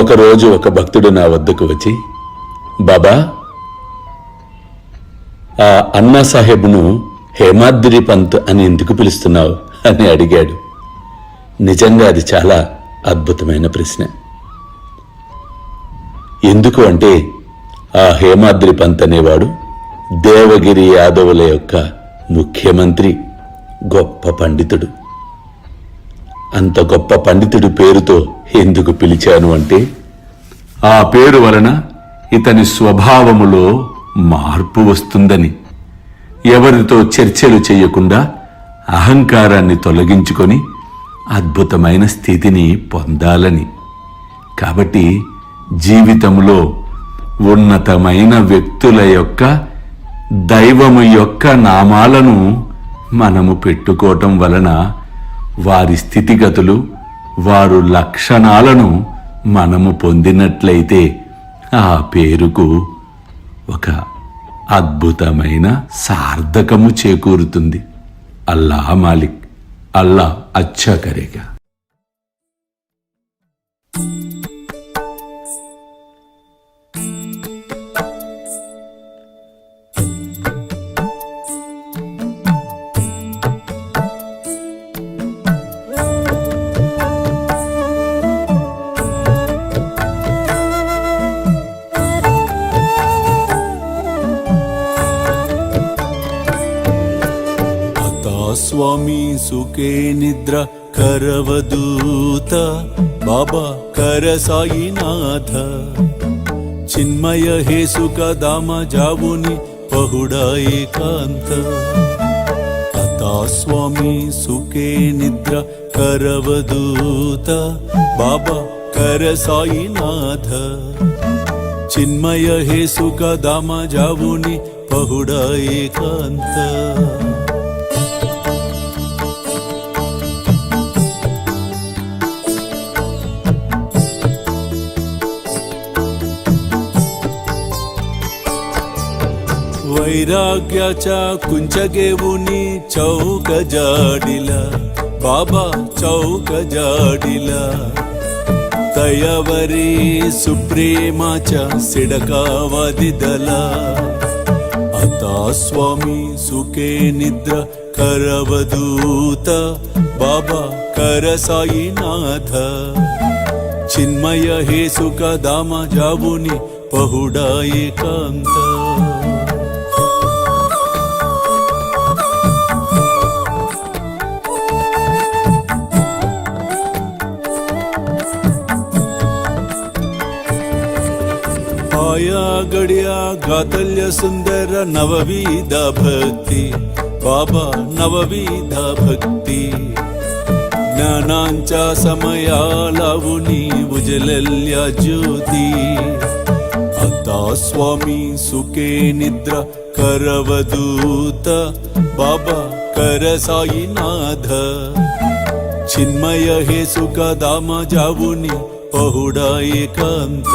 ఒకరోజు ఒక భక్తుడు నా వద్దకు వచ్చి, బాబా, ఆ అన్నా సాహెబ్ను హేమాద్రి పంత్ అని ఎందుకు పిలుస్తున్నావు అని అడిగాడు. నిజంగా అది చాలా అద్భుతమైన ప్రశ్న. ఎందుకు అంటే ఆ హేమాద్రి పంత్ అనేవాడు దేవగిరి యాదవుల యొక్క ముఖ్యమంత్రి, గొప్ప పండితుడు. అంత గొప్ప పండితుడి పేరుతో ఎందుకు పిలిచాను అంటే ఆ పేరు వలన ఇతని స్వభావములో మార్పు వస్తుందని, ఎవరితో చర్చలు చేయకుండా అహంకారాన్ని తొలగించుకొని అద్భుతమైన స్థితిని పొందాలని. కాబట్టి జీవితంలో ఉన్నతమైన వ్యక్తుల యొక్క, దైవము యొక్క నామాలను మనము పెట్టుకోవటం వలన వారి స్థితిగతులు, వారు లక్షణాలను మనము పొందినట్లయితే ఆ పేరుకు ఒక అద్భుతమైన సార్థకము చేకూరుతుంది. అల్లా మాలిక్, అల్లా అచ్చా కరేగా. స్వామి సుఖే నిద్ర కరవదూత బాబా కర సాయినాథ చిన్మయ హే సుఖ దామ జావుని పహుడా ఏకాంత అతా స్వామి సుఖే నిద్ర కరవదూత బాబా కర సాయినాథ చిన్మయ హే సుఖ దామ జావుని పహుడా ఏకాంత वैराग्याच्या कुंचगेवुनी चौक जाडिला बाबा चौक जाडिला तयावरी सुप्रेमाच्या सिडकावादिदला आता स्वामी सुखे निद्र करवदूत बाबा कर साईनाथ चिन्मय हे सुख दामा जावुनी पहुडा एकांत आया गड्या गातल्य सुंदर नवविध भक्ती बाबा नवविध भक्ती ज्ञानांच्या समया लावुनी उजलल्या ज्योती आता स्वामी सुखे निद्रा करवदूत बाबा कर साईनाथ चिन्मय हे सुख दामा जावुनी पहुडा एकांत